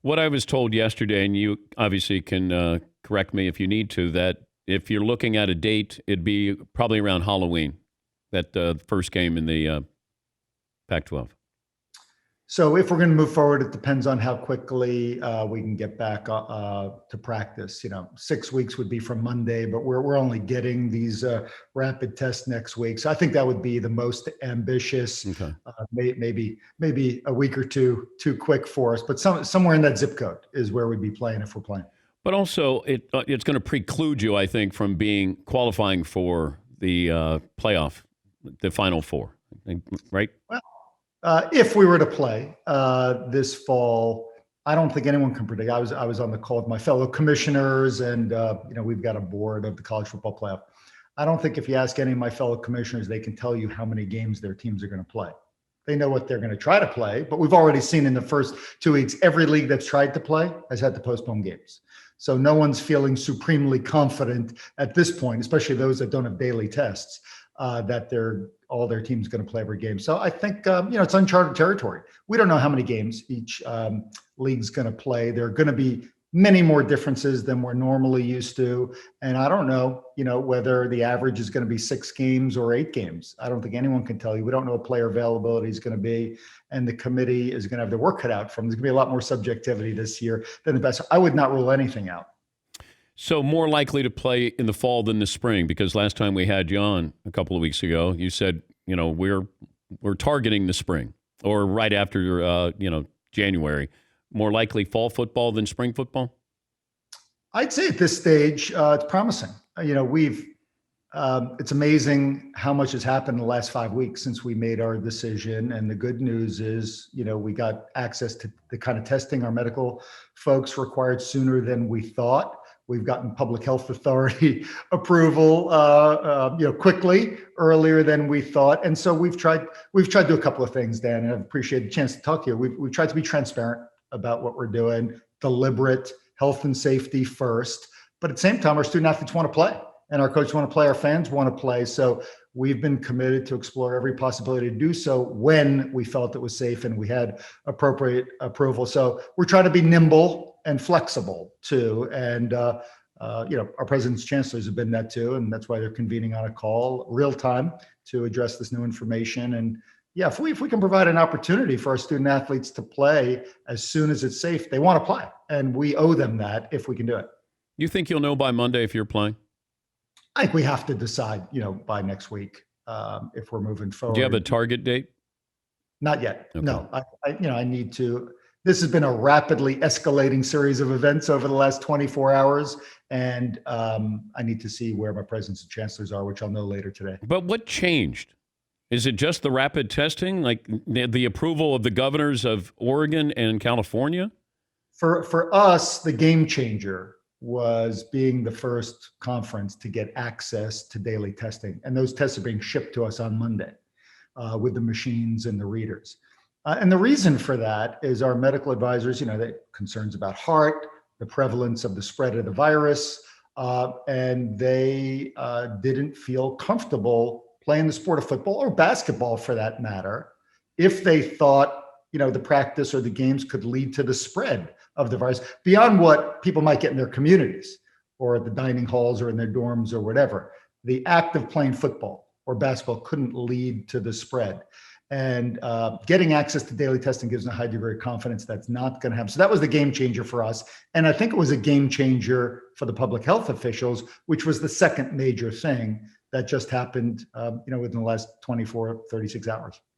What I was told yesterday, and you obviously can correct me if you need to, that if you're looking at a date, it'd be probably around Halloween, that first game in the Pac-12. So if we're going to move forward, it depends on how quickly we can get back to practice. 6 weeks would be from Monday, but we're only getting these rapid tests next week. So I think that would be the most ambitious. Okay. Maybe a week or two too quick for us, but somewhere in that zip code is where we'd be playing if we're playing. But also, it's going to preclude you, I think, from being qualifying for the playoff, the Final Four, right? Well, if we were to play this fall, I don't think anyone can predict. I was on the call with my fellow commissioners, and we've got a board of the college football playoff. I don't think if you ask any of my fellow commissioners, they can tell you how many games their teams are going to play. They know what they're going to try to play, but we've already seen in the first 2 weeks, every league that's tried to play has had to postpone games. So no one's feeling supremely confident at this point, especially those that don't have daily tests, that all their team's going to play every game. So I think it's uncharted territory. We don't know how many games each league's going to play. There are going to be many more differences than we're normally used to, and I don't know, whether the average is going to be 6 games or 8 games. I don't think anyone can tell you. We don't know what player availability is going to be, and the committee is going to have their work cut out from. There's going to be a lot more subjectivity this year than the best. I would not rule anything out. So more likely to play in the fall than the spring, because last time we had you on a couple of weeks ago, you said, we're targeting the spring or right after, January. More likely fall football than spring football? I'd say at this stage, it's promising. It's amazing how much has happened in the last 5 weeks since we made our decision. And the good news is, we got access to the kind of testing our medical folks required sooner than we thought. We've gotten public health authority approval, quickly, earlier than we thought. And so we've tried to do a couple of things, Dan, and I appreciate the chance to talk to you. We've tried to be transparent about what we're doing, deliberate, health and safety first. But at the same time, our student athletes want to play, and our coaches want to play, our fans want to play. So we've been committed to explore every possibility to do so when we felt it was safe and we had appropriate approval. So we're trying to be nimble and flexible too. And our president's chancellors have been that too, and that's why they're convening on a call real time to address this new information. And yeah, if we can provide an opportunity for our student athletes to play as soon as it's safe, they want to play, and we owe them that if we can do it. You think you'll know by Monday if you're playing? I think we have to decide, by next week, if we're moving forward. Do you have a target date? Not yet. Okay. No, I need to. This has been a rapidly escalating series of events over the last 24 hours, and I need to see where my presidents and chancellors are, which I'll know later today. But what changed? Is it just the rapid testing, like the approval of the governors of Oregon and California? For us, the game changer was being the first conference to get access to daily testing. And those tests are being shipped to us on Monday with the machines and the readers. And the reason for that is our medical advisors, they concerns about heart, the prevalence of the spread of the virus, and they didn't feel comfortable playing the sport of football or basketball for that matter, if they thought, the practice or the games could lead to the spread of the virus beyond what people might get in their communities or at the dining halls or in their dorms or whatever. The act of playing football or basketball couldn't lead to the spread. And getting access to daily testing gives them a high degree of confidence that's not going to happen. So that was the game changer for us. And I think it was a game changer for the public health officials, which was the second major thing that just happened, within the last 24, 36 hours.